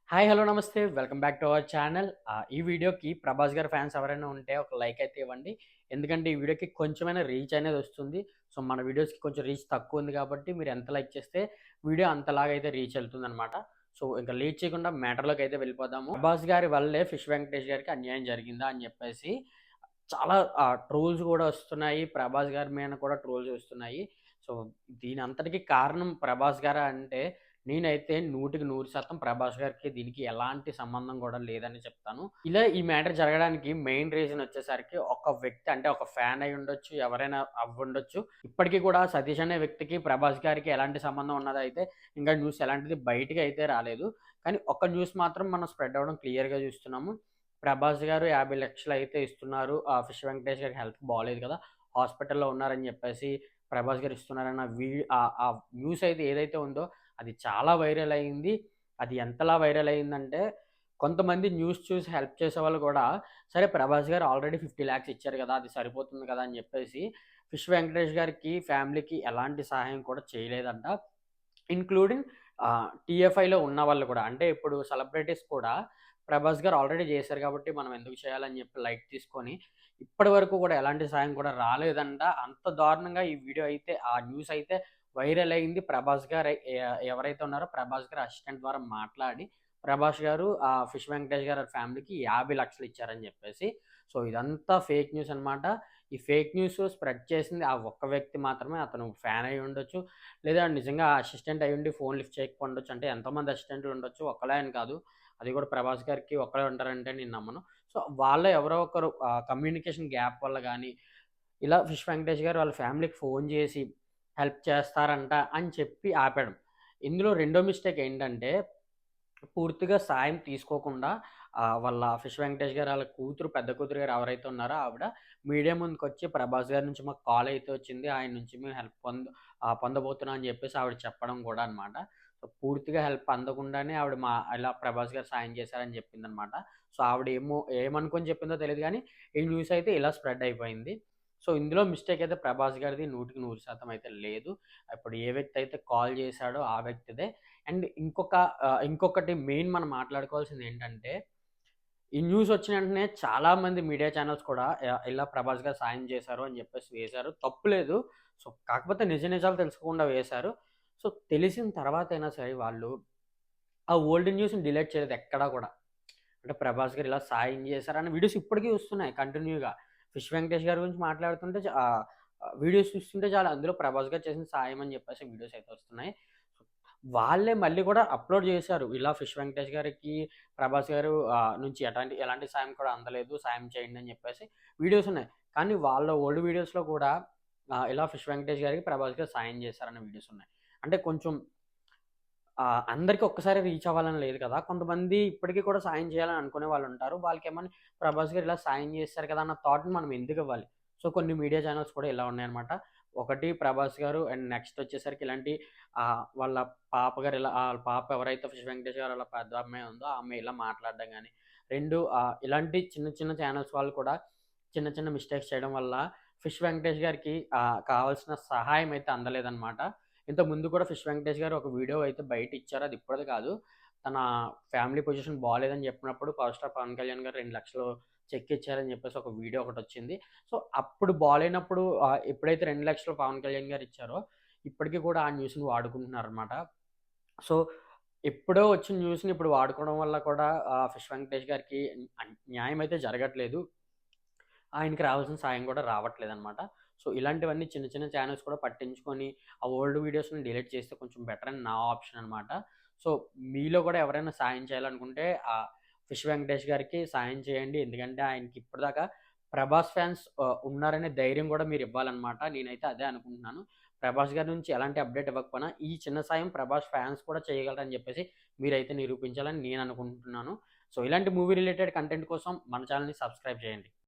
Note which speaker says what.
Speaker 1: Hi! Hello! నమస్తే. Welcome back to our channel. ఈ వీడియోకి 'ప్రభాస్' గారి ఫ్యాన్స్ ఎవరైనా ఉంటే ఒక లైక్ అయితే ఇవ్వండి. ఎందుకంటే ఈ వీడియోకి కొంచెమైనా రీచ్ అనేది వస్తుంది. సో, మన వీడియోస్‌కి కొంచెం రీచ్ తక్కువ ఉంది కాబట్టి మీరు ఎంత లైక్ చేస్తే వీడియో అంతలాగా అయితే రీచ్ వెళ్తుందనమాట. సో, ఇంక లేట్ చేయకుండా మ్యాటర్‌లోకి అయితే వెళ్ళిపోదాము. 'ప్రభాస్' గారి వల్లే 'ఫిష్ వెంకటేష్' గారికి అన్యాయం జరిగిందా అని చెప్పేసి చాలా ట్రోల్స్ గూడా వస్తున్నాయి. 'ప్రభాస్' గారి మీద కూడా ట్రోల్స్ వస్తున్నాయి. సో, దీని అంతటికి కారణం 'ప్రభాస్' గారా అంటే నేనైతే 100కి 100% 'ప్రభాస్' గారికి దీనికి ఎలాంటి సంబంధం గూడా లేదని చెప్తాను. ఇలా ఈ మ్యాటర్ జరగడానికి మెయిన్ రీజన్ వచ్చేసరికి ఒక వ్యక్తి అంటే ఒక ఫ్యాన్ అయ్యుండొచ్చు, ఎవరైనా అవ్వుండొచ్చు. ఇప్పటికి కూడా సతీష్ అనే వ్యక్తికి 'ప్రభాస్' గారికి ఎలాంటి సంబంధం ఉన్నదైతే ఇంకా న్యూస్ ఎలాంటిది బయటికి అయితే రాలేదు. కానీ ఒక న్యూస్ మాత్రం మనం స్ప్రెడ్ అవ్వడం క్లియర్‌గా చూస్తున్నాము. 'ప్రభాస్' గారు 50,00,000 అయితే ఇస్తున్నారు. 'ఫిష్ వెంకటేష్' గారికి హెల్త్ బాలేదు కదా! హాస్పిటల్‌లో ఉన్నారని చెప్పేసి 'ప్రభాస్' గారు ఇస్తున్నారన్న ఆ న్యూస్ అయితే ఏదైతే ఉందో అది చాలా వైరల్ అయింది. అది ఎంతలా వైరల్ అయిందంటే, కొంతమంది న్యూస్ చూసి హెల్ప్ చేసేవాళ్ళు గూడా, సరే 'ప్రభాస్' గారు ఆల్రెడీ 50,00,000 ఇచ్చారు గదా! అది సరిపోతుంది కదా! అని జెప్పేసి 'ఫిష్ వెంకటేష్' గారికి ఫ్యామిలీకి ఎలాంటి సహాయం కూడా చేయలేదంట. ఇన్క్లూడింగ్ టీఎఫ్ఐలో ఉన్నవాళ్ళు కూడా. అంటే ఇప్పుడు సెలబ్రిటీస్ కూడా 'ప్రభాస్' గారు ఆల్రెడీ జేశారు గాబట్టి మనం ఎందుకు చేయాలని జెప్పి లైట్ తీసుకొని, ఇప్పటి వరకు కూడా ఎలాంటి సాయం కూడా రాలేదంట. అంత దారుణంగా ఈ వీడియో అయితే ఆ న్యూస్ అయితే వైరల్ అయింది. 'ప్రభాస్' గారు ఎవరైతే ఉన్నారో 'ప్రభాస్' గారి అసిస్టెంట్ ద్వారా మాట్లాడి 'ప్రభాస్' గారు 'ఫిష్ వెంకటేష్' గారి ఫ్యామిలీకి 50,00,000 ఇచ్చారని జెప్పేసి. సో, ఇదంతా ఫేక్ న్యూస్ అనమాట. ఈ ఫేక్ న్యూస్ స్ప్రెడ్ చేసింది ఆ ఒక్క వ్యక్తి మాత్రమే. అతను ఫ్యాన్ అయ్యి ఉండొచ్చు. లేదా నిజంగా అసిస్టెంట్ అయ్యుండి ఫోన్ లిఫ్ట్ చేయకపోయుండొచ్చు. అంటే ఎంతోమంది అసిస్టెంట్లు ఉండొచ్చు. ఒక్కలే అని కాదు. అది కూడా 'ప్రభాస్' గారికి ఒక్కలే ఉంటారంటే నేను నమ్మను. సో, వాళ్ళలో ఎవరో ఒకరు కమ్యూనికేషన్ గ్యాప్ వల్ల గాని, ఇలా 'ఫిష్ వెంకటేష్' గారు వాళ్ళ ఫ్యామిలీకి ఫోన్ చేసి హెల్ప్ చేస్తారంట అని చెప్పి ఆపాడు. ఇందులో రెండో మిస్టేక్ ఏంటంటే పూర్తిగా సాయం తీసుకోకుండా వాళ్ళ 'ఫిష్ వెంకటేష్' గారు ఆళ్ళ కూతురు, పెద్ద కూతురు గారు ఎవరైతే ఉన్నారో ఆవిడ మీడియా ముందుకొచ్చి 'ప్రభాస్' గారి నుంచి మాకు కాల్ అయితే వచ్చింది. ఆయన నుంచి మేము హెల్ప్ పొందబోతున్నాం అని చెప్పేసి ఆవిడ చెప్పడం కూడా అనమాట. సో, పూర్తిగా హెల్ప్ అందకుండానే ఆవిడ ఇలా 'ప్రభాస్' గారు సాయం చేశారని చెప్పిందనమాట. సో, ఆవిడ ఏమనుకోని చెప్పిందో తెలీదు గానీ, ఈ న్యూస్ అయితే ఇలా స్ప్రెడ్ అయిపోయింది. సో, ఇందులో మిస్టేక్ అయితే ప్రభాస్ గారిది 100కి 100% అయితే లేదు. ఇప్పుడు ఏ వ్యక్తి అయితే కాల్ చేశాడో ఆ వ్యక్తిదే. అండ్ ఇంకొకటి మెయిన్ మనం మాట్లాడుకోవాల్సిందేంటంటే, ఈ న్యూస్ వచ్చిన వెంటనే చాలామంది మీడియా ఛానెల్స్ కూడా ఇలా 'ప్రభాస్' గారు సాయం చేశారు అని చెప్పేసి వేశారు. తప్పు లేదు. సో, కాకపోతే నిజ నిజాలు తెలుసుకోకుండా వేశారు. సో, తెలిసిన తర్వాతైనా సరే వాళ్ళు ఆ ఓల్డ్ న్యూస్‌ని డిలీట్ చేయలేదు ఎక్కడా కూడా. అంటే 'ప్రభాస్' గారు ఇలా సాయం చేశారన్న వీడియోస్ ఇప్పటికి వస్తున్నాయి కంటిన్యూ‌గా. 'ఫిష్ వెంకటేష్' గారి గురించి మాట్లాడుతుంటే వీడియోస్ చూస్తుంటే చాలు అందులో 'ప్రభాస్' గారు చేసిన సాయం అని చెప్పేసి వీడియోస్ అయితే వస్తున్నాయి. వాళ్ళే మళ్ళీ కూడా అప్‌లోడ్ చేశారు. ఇలా 'ఫిష్ వెంకటేష్' గారికి 'ప్రభాస్' గారు నుంచి ఎలాంటి సాయం కూడా అందలేదు. సాయం చేయండి అని చెప్పేసి వీడియోస్ ఉన్నాయి. కానీ వాళ్ళ ఓల్డ్ వీడియోస్‌లో కూడా ఇలా 'ఫిష్ వెంకటేష్' గారికి 'ప్రభాస్' గారు సాయం చేశారన్న వీడియోస్ ఉన్నాయి. అంటే కొంచెం అందరికి ఒక్కసారి రీచ్ అవ్వాలని లేదు కదా! కొంతమంది ఇప్పటికి కూడా సాయం చేయాలని అనుకునే వాళ్ళుంటారు. వాళ్ళకేమని 'ప్రభాస్' గారు ఇలా సాయం చేశారు కదా! అన్న థాట్‌ని మనం ఎందుకివ్వాలి? సో, కొన్ని మీడియా ఛానెల్స్ కూడా ఇలా ఉన్నాయన్నమాట. ఒకటి 'ప్రభాస్' గారు అండ్ నెక్స్ట్ వచ్చేసరికి ఇలాంటి వాళ్ళ పాప గారు ఇలా ఆళ్ళ పాప ఎవరైతే 'ఫిష్ వెంకటేష్' గారు వాళ్ళ పెద్ద అమ్మాయి ఉందో, ఆ అమ్మాయి ఇలా మాట్లాడడం గాని, 2 ఇలాంటి చిన్న చిన్న ఛానెల్స్ వాళ్ళు కూడా చిన్న చిన్న మిస్టేక్స్ చేయడం వల్ల 'ఫిష్ వెంకటేష్' గారికి కావాల్సిన సహాయం అయితే అందలేదన్నమాట. ఇంతకుముందు కూడా 'ఫిష్ వెంకటేష్' గారు ఒక వీడియో అయితే బయటిచ్చారు. అది ఇప్పటిది కాదు. తన ఫ్యామిలీ పొజిషన్ బాలేదని చెప్పినప్పుడు పవర్ స్టార్ పవన్ కళ్యాణ్ గారు 2,00,000 చెక్ ఇచ్చారని చెప్పేసి ఒక వీడియో ఒకటొచ్చింది. సో, అప్పుడు బాలేనప్పుడు ఎప్పుడైతే 2,00,000 పవన్ కళ్యాణ్ గారు ఇచ్చారో, ఇప్పటికి కూడా ఆ న్యూస్‌ని వాడుకుంటున్నారనమాట. సో, ఎప్పుడో వచ్చిన న్యూస్‌ని ఇప్పుడు వాడుకోవడం వల్ల కూడా 'ఫిష్ వెంకటేష్' గారికి న్యాయం అయితే జరగట్లేదు. ఆయనకి రావాల్సిన సాయం కూడా రావట్లేదనమాట. సో, ఇలాంటివన్నీ చిన్న చిన్న ఛానెల్స్ కూడా పట్టించుకొని, ఆ ఓల్డ్ వీడియోస్‌ని డిలీట్ చేస్తే కొంచెం బెటర్ అని నా ఆప్షన్ అనమాట. సో, మీలో కూడా ఎవరైనా సాయం చేయాలనుకుంటే 'ఫిష్ వెంకటేష్' గారికి సాయం చేయండి. ఎందుకంటే ఆయనకి ఇప్పటిదాకా 'ప్రభాస్' ఫ్యాన్స్ ఉన్నారనే ధైర్యం కూడా మీరివ్వాలనమాట. నేనైతే అదే అనుకుంటున్నాను. 'ప్రభాస్' గారి నుంచి ఎలాంటి అప్డేట్ ఇవ్వకపోయినా, ఈ చిన్న సాయం 'ప్రభాస్' ఫ్యాన్స్ కూడా చేయగలరని చెప్పేసి మీరైతే నిరూపించాలని నేను అనుకుంటున్నాను. సో, ఇలాంటి మూవీ రిలేటెడ్ కంటెంట్ కోసం మన ఛానెల్‌ని సబ్స్క్రైబ్ చేయండి.